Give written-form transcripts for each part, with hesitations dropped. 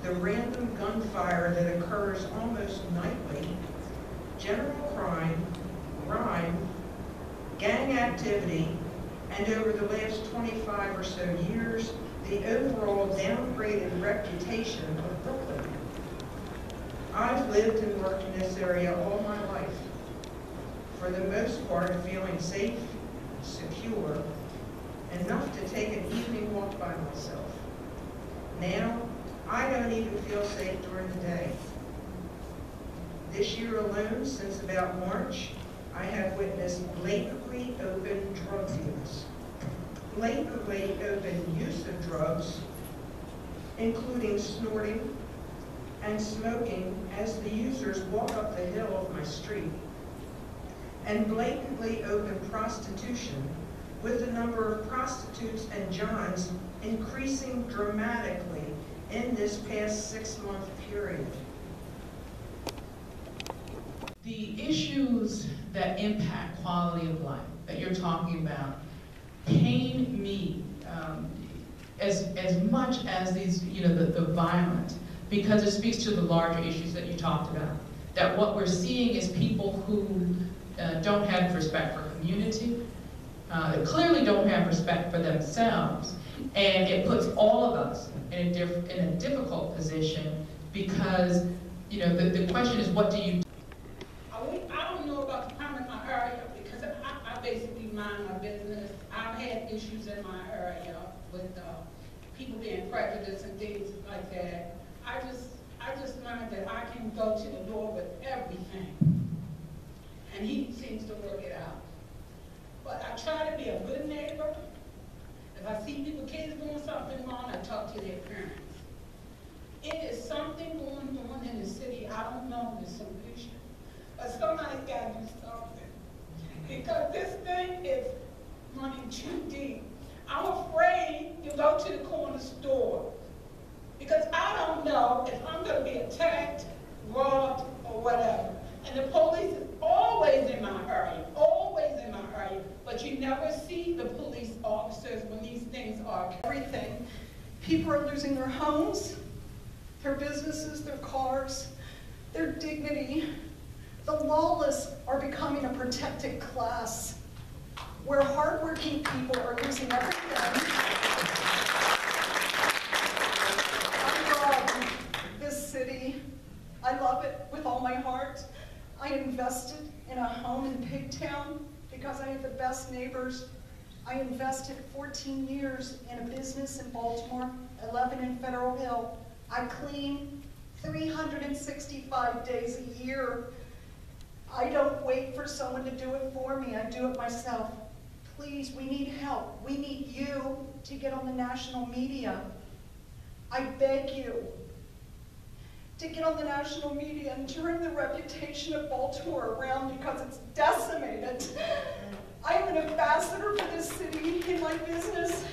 the random gunfire that occurs almost nightly, general crime, gang activity, and over the last 25 or so years, the overall downgraded reputation of Brooklyn. I've lived and worked in this area all my life, for the most part feeling safe, secure, enough to take an evening walk by myself. Now, I don't even feel safe during the day. This year alone, since about March, I have witnessed blatantly open drug deals, blatantly open use of drugs, including snorting and smoking as the users walk up the hill of my street, and blatantly open prostitution, with the number of prostitutes and johns increasing dramatically in this past 6-month period. The issues that impact quality of life that you're talking about pain me as much as these, the violence, because it speaks to the larger issues that you talked about. That what we're seeing is people who don't have respect for community, clearly don't have respect for themselves, and it puts all of us in a difficult position because, the question is, what do you do? I don't know about the crime in my area because I basically mind my business. I've had issues in my area with people being prejudiced and things like that. I just learned that I can go to the Lord with everything, and He seems to work it out. But I try to be a good neighbor. If I see kids doing something wrong, I talk to their parents. It is something going on in the city. I don't know the solution, but somebody's got to do something because this thing is running too deep. I'm afraid to go to the corner store because I don't know if I'm going to be attacked, robbed, or whatever. And the police is always in my area, but you never see the police officers when these things are. Everything. People are losing their homes, their businesses, their cars, their dignity. The lawless are becoming a protected class, where hardworking people are losing everything. I love this city. I love it with all my heart. I invested in a home in Pigtown because I had the best neighbors. I invested 14 years in a business in Baltimore, 11 in Federal Hill. I clean 365 days a year. I don't wait for someone to do it for me. I do it myself. Please, we need help. We need you to get on the national media. I beg you to get on the national media and turn the reputation of Baltimore around because it's decimated. I am an ambassador for this city in my business,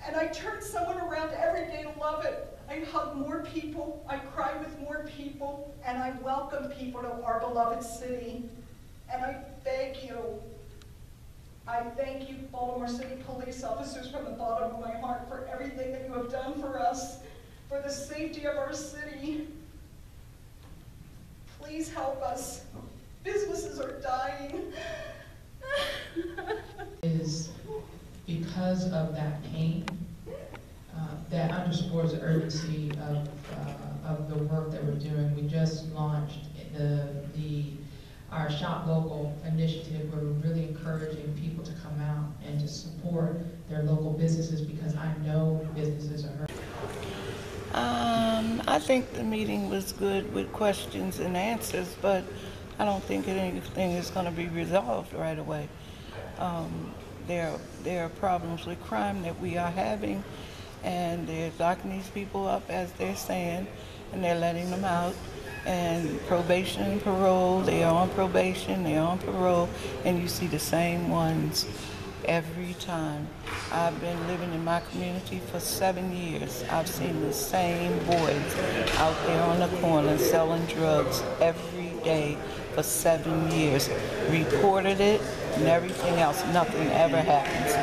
and I turn someone around every day to love it. I hug more people, I cry with more people, and I welcome people to our beloved city. And I beg you, I thank you, Baltimore City police officers, from the bottom of my heart for everything that you have done for us, for the safety of our city. Please help us. Businesses are dying. Is because of that pain that underscores the urgency of the work that we're doing. We just launched our Shop Local initiative, where we're really encouraging people to come out and to support their local businesses because I know businesses are hurting. I think the meeting was good with questions and answers, but I don't think anything is going to be resolved right away. There are problems with crime that we are having, and they're locking these people up, as they're saying, and they're letting them out. And probation and parole, they are on probation, they're on parole, and you see the same ones every time. I've been living in my community for 7 years. I've seen the same boys out there on the corner selling drugs every day for 7 years. Reported it and everything else, nothing ever happens.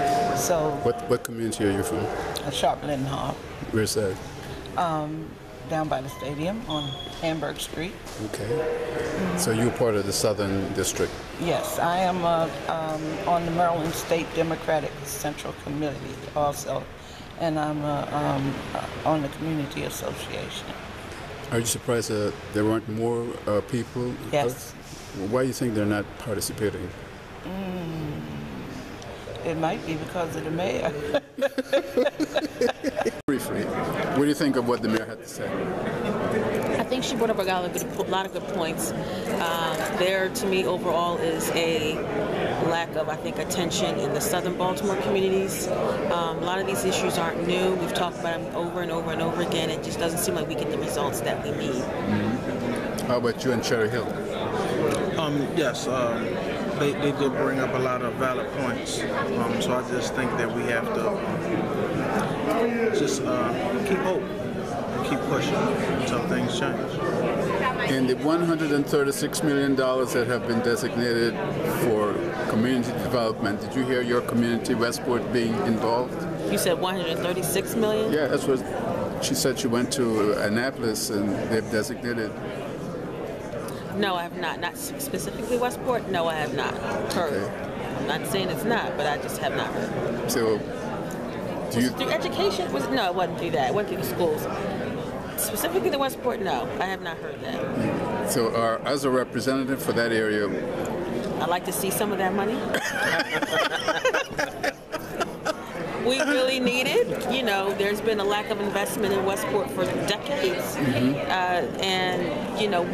So what community are you from? Sharp Lindenhof. Where's that? down by the stadium on Hamburg Street. Okay. So you're part of the Southern District. Yes, I am on the Maryland State Democratic Central Committee also, and I'm on the Community Association. Are you surprised that there weren't more people? Yes. Why do you think they're not participating? It might be because of the mayor. Briefly, what do you think of what the mayor had to say? I think she brought up a lot of good points. There, to me, overall, is a lack of, I think, attention in the southern Baltimore communities. A lot of these issues aren't new. We've talked about them over and over and over again. It just doesn't seem like we get the results that we need. Mm-hmm. How about you in Cherry Hill? Yes, they did bring up a lot of valid points. So I just think that we have to just keep hope and keep pushing until things change. And the $136 million that have been designated for community development, did you hear your community, Westport, being involved? You said 136 million? Yeah, that's what she said. She went to Annapolis and they've designated. No, I have not. Not specifically Westport. No, I have not heard. Okay. I'm not saying it's not, but I just have not heard. So, do you... Through education? No, it wasn't through that. It went through the schools. Specifically the Westport, no. I have not heard that. So, as a representative for that area... I'd like to see some of that money. We really need it. You know, there's been a lack of investment in Westport for decades. Mm-hmm. And, you know,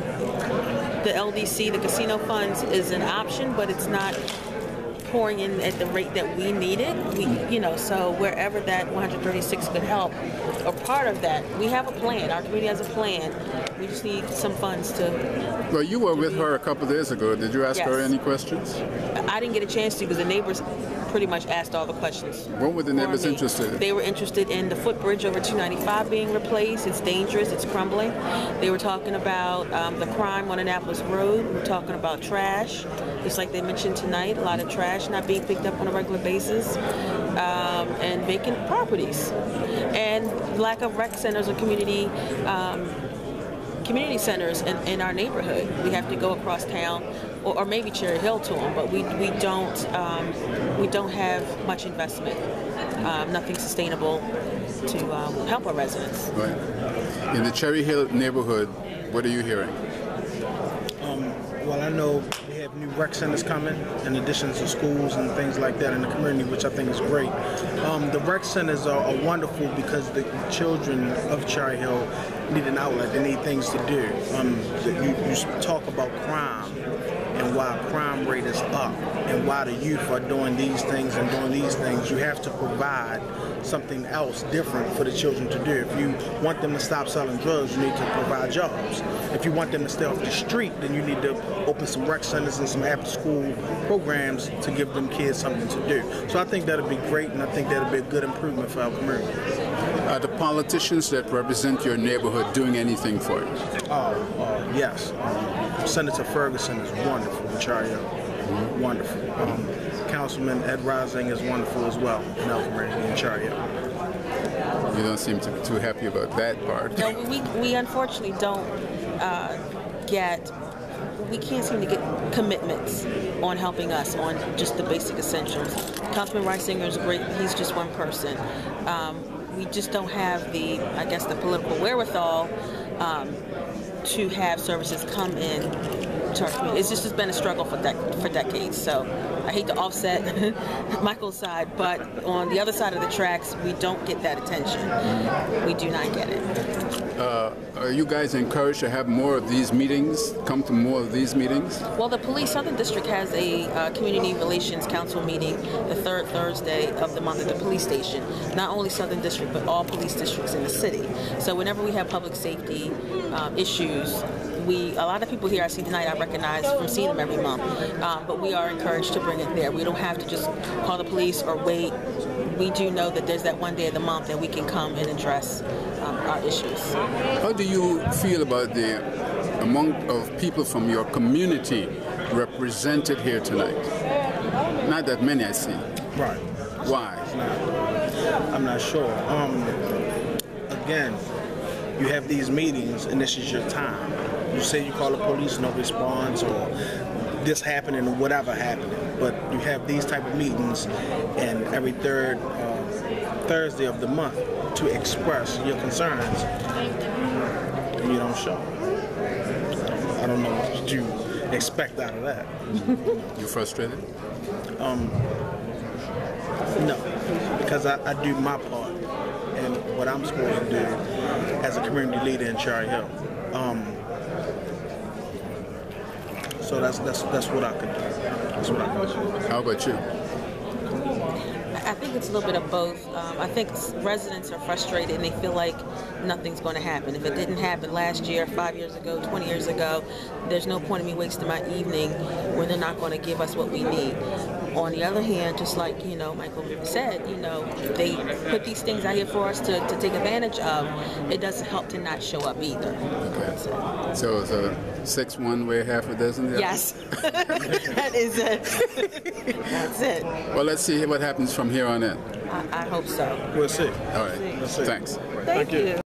the LDC, the casino funds, is an option, but it's not pouring in at the rate that we need it. So wherever that 136 could help, or part of that, we have a plan. Our community has a plan. We just need some funds to... Well, you were with her a couple of days ago. Did you ask her any questions? I didn't get a chance to because the neighbors pretty much asked all the questions. What were the neighbors interested in? They were interested in the footbridge over 295 being replaced. It's dangerous. It's crumbling. They were talking about the crime on Annapolis Road. We were talking about trash, just like they mentioned tonight, a lot of trash not being picked up on a regular basis, and vacant properties, and lack of rec centers or community centers in our neighborhood. We have to go across town, or maybe Cherry Hill to them, but we don't have much investment, nothing sustainable to help our residents. Right. In the Cherry Hill neighborhood, what are you hearing? Well, I know we have new rec centers coming, in addition to schools and things like that in the community, which I think is great. The rec centers are wonderful because the children of Cherry Hill need an outlet. They need things to do. You talk about crime and why crime rate is up and why the youth are doing these things and doing these things. You have to provide something else different for the children to do. If you want them to stop selling drugs, you need to provide jobs. If you want them to stay off the street, then you need to open some rec centers and some after-school programs to give them kids something to do. So I think that'll be great, and I think that'll be a good improvement for our community. Are the politicians that represent your neighborhood doing anything for you? Yes. Senator Ferguson is wonderful in Cherry Hill. Mm-hmm. Wonderful. Councilman Ed Rising is wonderful as well in our community in Cherry Hill. You don't seem to be too happy about that part. No, we unfortunately don't we can't seem to get commitments on helping us on just the basic essentials. Councilman Reisinger is great. He's just one person. We just don't have the political wherewithal to have services come in to our community. It's just been a struggle for decades. So I hate to offset Michael's side, but on the other side of the tracks, we don't get that attention. We do not get it. Are you guys encouraged to have more of these meetings, come to more of these meetings? Well, the Police Southern District has a Community Relations Council meeting the third Thursday of the month at the police station. Not only Southern District, but all police districts in the city. So whenever we have public safety issues, a lot of people here I see tonight I recognize from seeing them every month, but we are encouraged to bring it there. We don't have to just call the police or wait. We do know that there's that one day of the month that we can come and address our issues. How do you feel about the amount of people from your community represented here tonight? Not that many, I see. Right. Why? I'm not sure. Again, you have these meetings and this is your time. You say you call the police, no response, or this happening or whatever happening. But you have these type of meetings, and every third Thursday of the month to express your concerns, and you don't show. I don't know what you expect out of that. You frustrated? No, because I do my part and what I'm supposed to do as a community leader in Cherry Hill. So that's what I could do. That's what I could do. How about you? I think it's a little bit of both. I think residents are frustrated and they feel like nothing's going to happen. If it didn't happen last year, 5 years ago, 20 years ago, there's no point in me wasting my evening when they're not going to give us what we need. On the other hand, just like, Michael said, they put these things out here for us to take advantage of. It doesn't help to not show up either. Okay. So it's a 6 one way, half a dozen the other? Yes. That is it. That's it. Well, let's see what happens from here on in. I hope so. We'll see. All right. We'll see. Thanks. Thank you.